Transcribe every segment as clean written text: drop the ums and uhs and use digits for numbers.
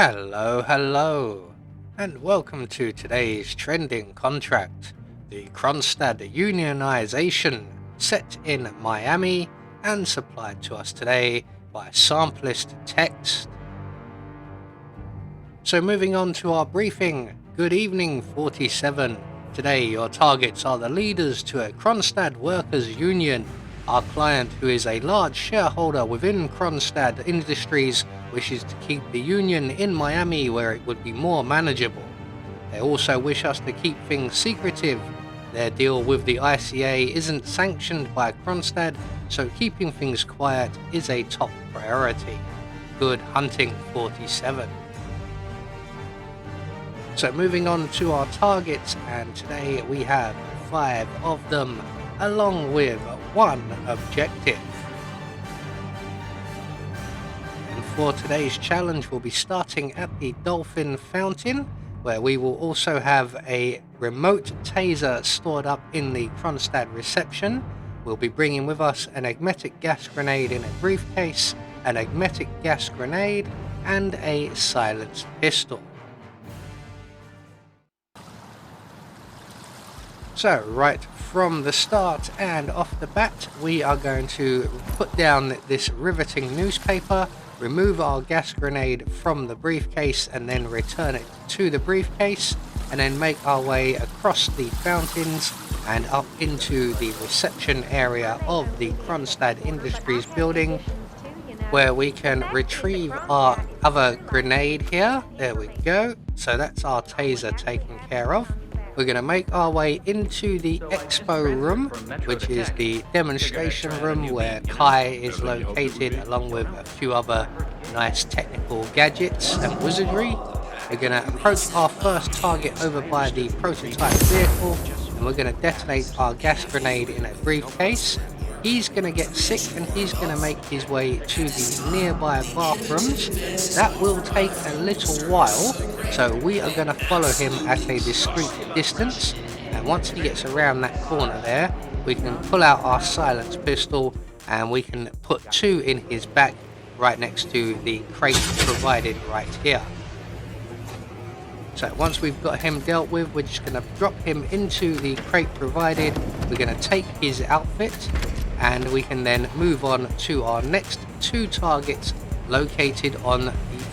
Hello, and welcome to today's trending contract, the Kronstadt Unionization, set in Miami and supplied to us today by Samplist Text. So moving on to our briefing, good evening 47. Today your targets are the leaders to a Kronstadt Workers Union. Our client, who is a large shareholder within Kronstadt Industries, wishes to keep the union in Miami where it would be more manageable. They also wish us to keep things secretive. Their deal with the ICA isn't sanctioned by Kronstadt, so keeping things quiet is a top priority. Good hunting 47. So moving on to our targets, and today we have 5 of them, along with one objective. And for today's challenge, we'll be starting at the Dolphin Fountain, where we will also have a remote taser stored up in the Kronstadt reception. We'll be bringing with us an agmetic gas grenade in a briefcase, an agmetic gas grenade, and a silenced pistol. So right from the start and off the bat, we are going to put down this riveting newspaper, remove our gas grenade from the briefcase and then return it to the briefcase, and then make our way across the fountains and up into the reception area of the Kronstadt Industries building, where we can retrieve our other grenade here. There we go. So that's our taser taken care of. We're going to make our way into the expo room, which is the demonstration room where Kai is located, along with a few other nice technical gadgets and wizardry. We're going to approach our first target over by the prototype vehicle, and we're going to detonate our gas grenade in a briefcase. He's going to get sick and he's going to make his way to the nearby bathrooms. That will take a little while, so we are going to follow him at a discreet distance, and once he gets around that corner there, we can pull out our silenced pistol and we can put 2 in his back right next to the crate provided right here. So once we've got him dealt with, we're just going to drop him into the crate provided. We're going to take his outfit, and we can then move on to our next 2 targets located on the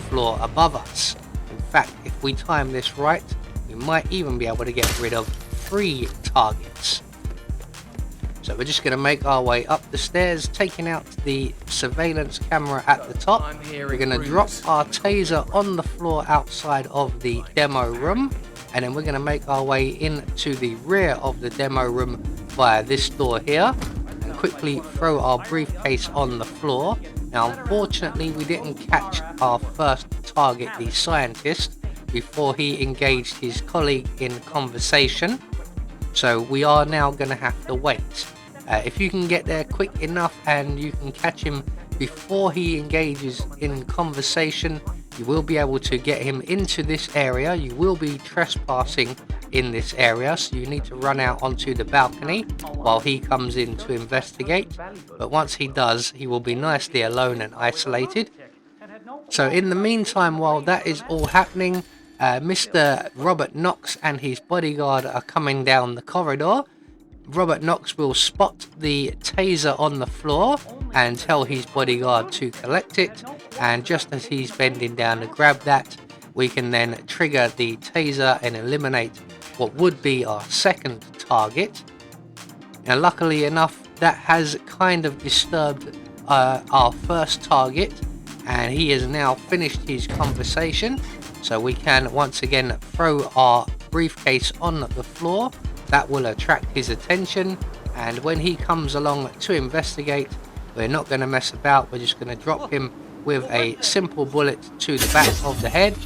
floor above us. In fact, if we time this right, we might even be able to get rid of 3 targets. So we're just going to make our way up the stairs, taking out the surveillance camera at the top. We're going to drop our taser on the floor outside of the demo room, and then we're going to make our way into the rear of the demo room via this door here, and quickly throw our briefcase on the floor. Now unfortunately we didn't catch our first target, the scientist, before he engaged his colleague in conversation, so we are now going to have to wait. If you can get there quick enough and you can catch him before he engages in conversation, you will be able to get him into this area. You will be trespassing in this area, so you need to run out onto the balcony while he comes in to investigate. But once he does, he will be nicely alone and isolated. So in the meantime, while that is all happening, Mr. Robert Knox and his bodyguard are coming down the corridor. Robert Knox will spot the taser on the floor and tell his bodyguard to collect it, and just as he's bending down to grab that, we can then trigger the taser and eliminate what would be our second target. Now luckily enough, that has kind of disturbed our first target, and he has now finished his conversation, so we can once again throw our briefcase on the floor. That will attract his attention, and when he comes along to investigate, we're not going to mess about. We're just going to drop him with a simple bullet to the back of the head.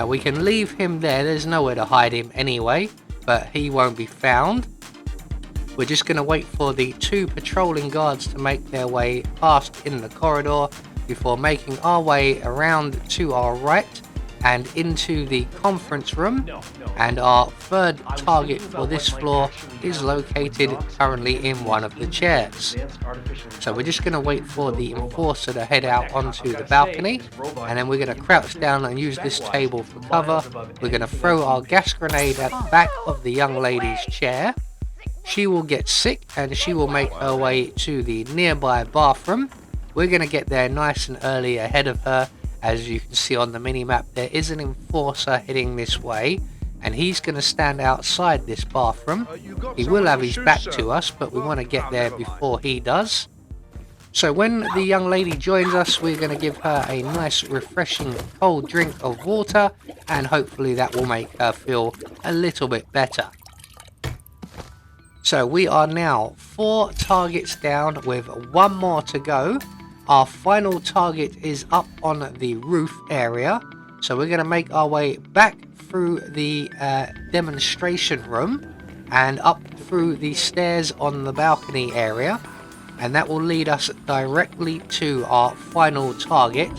We can leave him there, there's nowhere to hide him anyway, but he won't be found. We're just going to wait for the 2 patrolling guards to make their way past in the corridor before making our way around to our right and into the conference room, and our third target for this floor is located currently in one of the chairs. So we're just going to wait for the enforcer to head out onto the balcony, and then we're going to crouch down and use this table for cover. We're going to throw our gas grenade at the back of the young lady's chair. She will get sick and she will make her way to the nearby bathroom. We're going to get there nice and early ahead of her. As you can see on the mini-map, there is an enforcer heading this way, and he's going to stand outside this bathroom. He will have his back to us, but we want to get there before he does. So when the young lady joins us, we're going to give her a nice refreshing cold drink of water, and hopefully that will make her feel a little bit better. So we are now 4 targets down with 1 more to go. Our final target is up on the roof area, so we're going to make our way back through the demonstration room and up through the stairs on the balcony area, and that will lead us directly to our final target.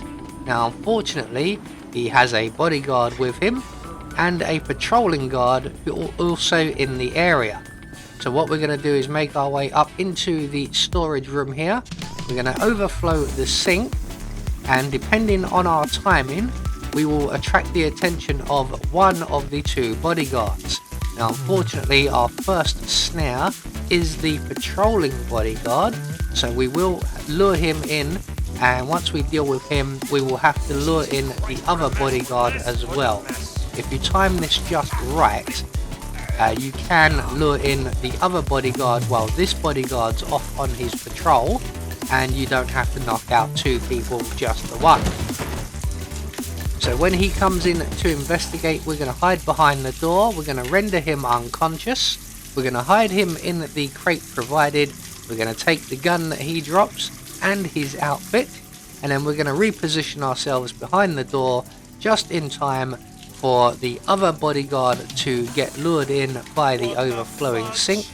Now unfortunately he has a bodyguard with him and a patrolling guard who are also in the area. So what we're going to do is make our way up into the storage room here. We're going to overflow the sink, and depending on our timing, we will attract the attention of one of the 2 bodyguards. Now unfortunately our first snare is the patrolling bodyguard, so we will lure him in, and once we deal with him we will have to lure in the other bodyguard as well. If you time this just right, you can lure in the other bodyguard while this bodyguard's off on his patrol, and you don't have to knock out 2 people, just the one. So when he comes in to investigate, we're going to hide behind the door. We're going to render him unconscious. We're going to hide him in the crate provided. We're going to take the gun that he drops and his outfit, and then we're going to reposition ourselves behind the door just in time for the other bodyguard to get lured in by the overflowing sink.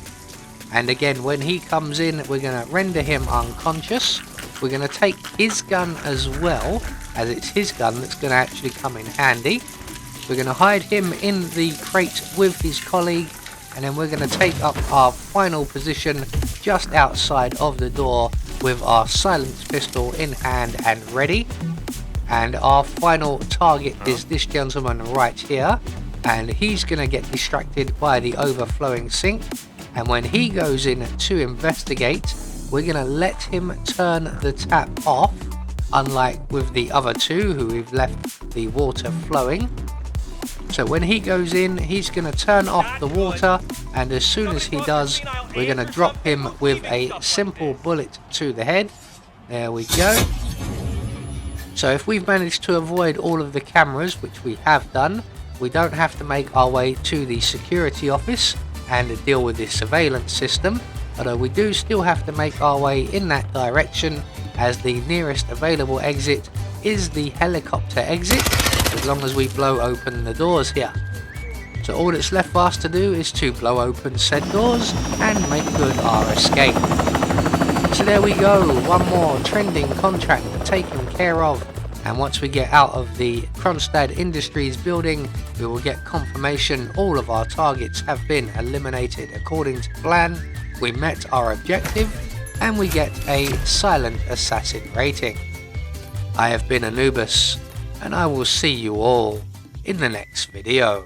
And again, when he comes in, we're going to render him unconscious. We're going to take his gun as well, as it's his gun that's going to actually come in handy. We're going to hide him in the crate with his colleague, and then we're going to take up our final position just outside of the door with our silenced pistol in hand and ready. And our final target is this gentleman right here, and he's going to get distracted by the overflowing sink. And when he goes in to investigate, we're going to let him turn the tap off, unlike with the other 2 who we've left the water flowing. So when he goes in, he's going to turn off the water, and as soon as he does, we're going to drop him with a simple bullet to the head. There we go. So if we've managed to avoid all of the cameras, which we have done, we don't have to make our way to the security office and deal with the surveillance system, although we do still have to make our way in that direction, as the nearest available exit is the helicopter exit, as long as we blow open the doors here. So all that's left for us to do is to blow open said doors and make good our escape. So there we go, 1 more trending contract taken care of, and once we get out of the Kronstadt Industries building, we will get confirmation all of our targets have been eliminated according to plan. We met our objective, and we get a silent assassin rating. I have been Anubis, and I will see you all in the next video.